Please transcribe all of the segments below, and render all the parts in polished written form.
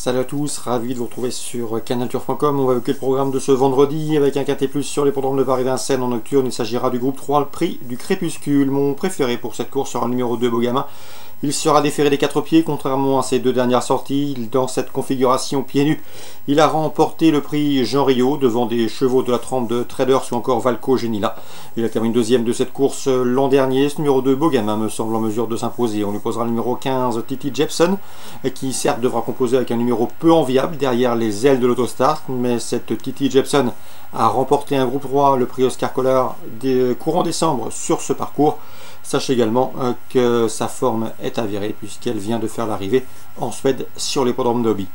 Salut à tous, ravi de vous retrouver sur canalturf.com. On va évoquer le programme de ce vendredi avec un quintet plus sur l'hippodrome de Paris-Vincennes en nocturne. Il s'agira du groupe 3, le prix du crépuscule. Mon préféré pour cette course sera le numéro 2, Beaugamin. Il sera déféré des 4 pieds, contrairement à ses deux dernières sorties. Dans cette configuration pieds nus, il a remporté le prix Jean Rio devant des chevaux de la trempe de Traders ou encore Valco Genila. Il a terminé deuxième de cette course l'an dernier. Ce numéro 2, Beaugamin, me semble en mesure de s'imposer. On lui posera le numéro 15, Titi Jepson, qui certes devra composer avec un numéro peu enviable derrière les ailes de l'Autostart, mais cette Titi Jepson a remporté un groupe 3, le prix Oscar Collard, courant décembre sur ce parcours. Sachez également que sa forme est avérée puisqu'elle vient de faire l'arrivée en Suède sur l'hippodrome d'Hobby.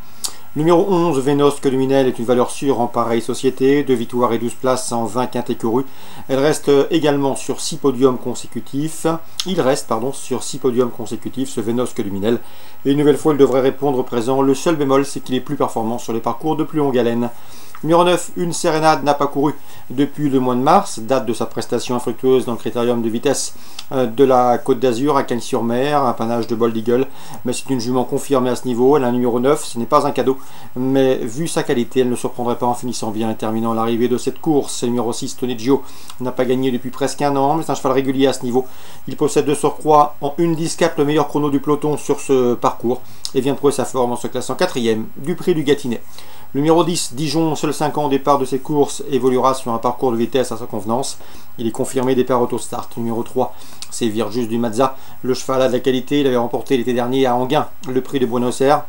Numéro 11, Vénos Columinel est une valeur sûre en pareille société, 2 victoires et 12 places en 20 quintés courus. Elle reste également sur 6 podiums consécutifs. Il reste sur 6 podiums consécutifs, ce Vénos Columinel. Et une nouvelle fois, il devrait répondre au présent. Le seul bémol, c'est qu'il est plus performant sur les parcours de plus longue haleine. Numéro 9, Une Sérénade n'a pas couru depuis le mois de mars, date de sa prestation infructueuse dans le critérium de vitesse de la Côte d'Azur à Cagnes-sur-Mer, un panache de Bold Eagle, mais c'est une jument confirmée à ce niveau. Elle a un numéro 9, ce n'est pas un cadeau, mais vu sa qualité, elle ne surprendrait pas en finissant bien et terminant l'arrivée de cette course. Le numéro 6, Tonegio, n'a pas gagné depuis presque un an, mais c'est un cheval régulier à ce niveau. Il possède de surcroît en 1:10,4 le meilleur chrono du peloton sur ce parcours et vient de prouver sa forme en se classant 4e du prix du Gâtinais. Le numéro 10, Dijon, seul 5 ans au départ de cette course, évoluera sur un parcours de vitesse à sa convenance. Il est confirmé départ Autostart. Numéro 3, c'est Virjus du Mazza. Le cheval a de la qualité, il avait remporté l'été dernier à Enghien le prix de Buenos Aires.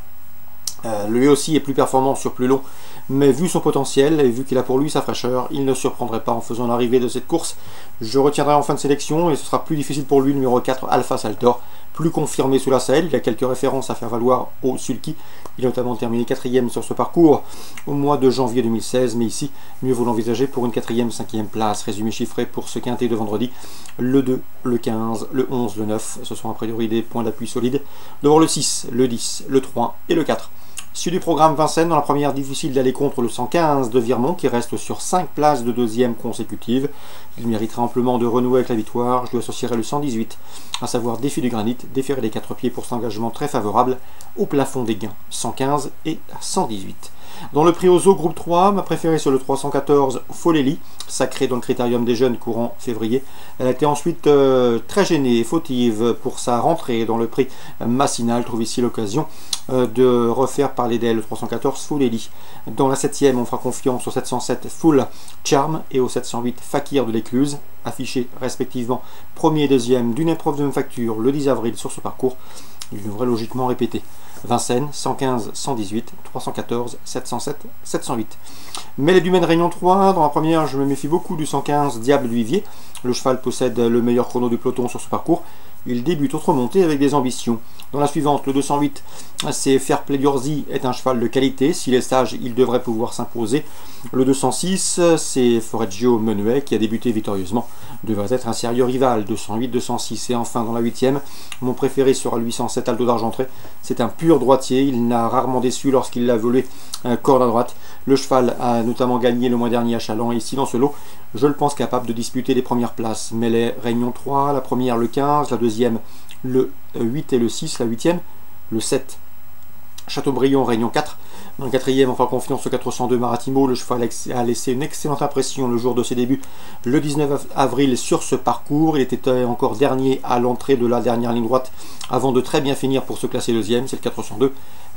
Lui aussi est plus performant sur plus long, mais vu son potentiel et vu qu'il a pour lui sa fraîcheur, il ne surprendrait pas en faisant l'arrivée de cette course. Je retiendrai en fin de sélection et ce sera plus difficile pour lui, le numéro 4, Alpha Saltor, plus confirmé sous la selle. Il a quelques références à faire valoir au sulky. Il a notamment terminé 4e sur ce parcours au mois de janvier 2016, mais ici, mieux vaut l'envisager pour une 4e, 5e place. Résumé chiffré pour ce quintet de vendredi: le 2, le 15, le 11, le 9. Ce sont a priori des points d'appui solides. Devant le 6, le 10, le 3 et le 4. Sur du programme Vincennes, dans la première, difficile d'aller contre le 115 de Virmont qui reste sur 5 places de deuxième consécutive. Il mériterait amplement de renouer avec la victoire. Je lui associerai le 118, à savoir Défi du Granit, déféré des 4 pieds pour cet engagement très favorable au plafond des gains, 115 et 118. Dans le prix Ozo groupe 3, ma préférée sur le 314, Foleli, sacrée dans le critérium des jeunes courant février. Elle a été ensuite très gênée et fautive pour sa rentrée dans le prix Massinal. Trouve ici l'occasion de refaire parler d'elle, le 314 Foleli. Dans la 7e, on fera confiance au 707 Full Charm et au 708 Fakir de l'Écluse, affichés respectivement premier et deuxième d'une épreuve de même facture le 10 avril sur ce parcours. Il devrait logiquement répéter. Vincennes, 115, 118, 314, 707, 708. Mais les Dumaine Réunion 3, dans la première, je me méfie beaucoup du 115 Diable du Vivier. Le cheval possède le meilleur chrono du peloton sur ce parcours. Il débute autre montée avec des ambitions. Dans la suivante, le 208, c'est Fairplay d'Urzi, est un cheval de qualité. S'il est sage, il devrait pouvoir s'imposer. Le 206, c'est Foreggio Menuet, qui a débuté victorieusement, devrait être un sérieux rival. 208, 206. Et enfin, dans la 8e, mon préféré sera le 807 Aldo d'Argentré. C'est un pur droitier. Il n'a rarement déçu lorsqu'il l'a volé corde à droite. Le cheval a notamment gagné le mois dernier à Châlons. Et ici, dans ce lot, je le pense capable de disputer les premières places. Mais les Réunion 3, la première le 15, la deuxième le 8 et le 6, la 8e, le 7 Châteaubriand Réunion 4. Dans le 4e, on fera confiance au 402 Maratimo. Le cheval a laissé une excellente impression le jour de ses débuts, le 19 avril sur ce parcours. Il était encore dernier à l'entrée de la dernière ligne droite avant de très bien finir pour se classer deuxième. C'est le 402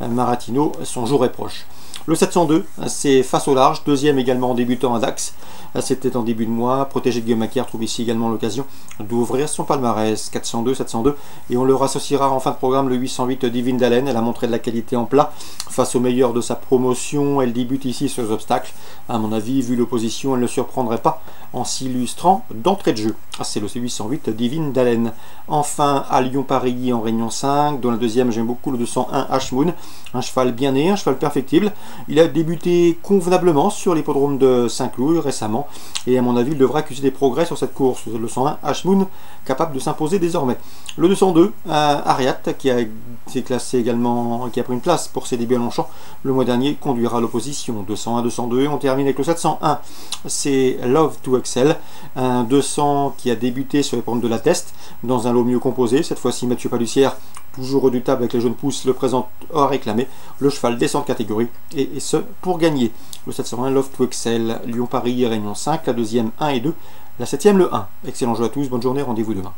Maratino, son jour est proche. Le 702, c'est Face au large, deuxième également en débutant à Dax. C'était en début de mois. Protégé de Guillaume Macaire trouve ici également l'occasion d'ouvrir son palmarès. 402, 702. Et on leur associera en fin de programme le 808 Divine d'Haleine. Elle a montré de la qualité en plat face au meilleur de sa promotion. Elle débute ici sur les obstacles. À mon avis, vu l'opposition, elle ne surprendrait pas en s'illustrant d'entrée de jeu. C'est le 808 Divine d'Haleine. Enfin, à Lyon-Paris en Réunion 5. Dans la deuxième, j'aime beaucoup le 201 Ashmoon. Un cheval bien né, un cheval perfectible. Il a débuté convenablement sur l'hippodrome de Saint-Cloud récemment. Et à mon avis, il devra accuser des progrès sur cette course. Le 101 Ashmoon, capable de s'imposer désormais. Le 202, Ariat, qui a été classé également, qui a pris une place pour ses débuts à Longchamp le mois dernier, conduira l'opposition. 201, 202. On termine avec le 701. C'est Love to Excel, un 200 qui a débuté sur les programmes de la Test, dans un lot mieux composé. Cette fois-ci, Mathieu Palussière toujours redoutable avec les jeunes pousses, le présent à réclamer. Le cheval descend de catégorie, et ce pour gagner. Le 701 Love to Excel, Lyon-Paris, Réunion 5, la deuxième 1 et 2, la septième le 1. Excellent jeu à tous, bonne journée, rendez-vous demain.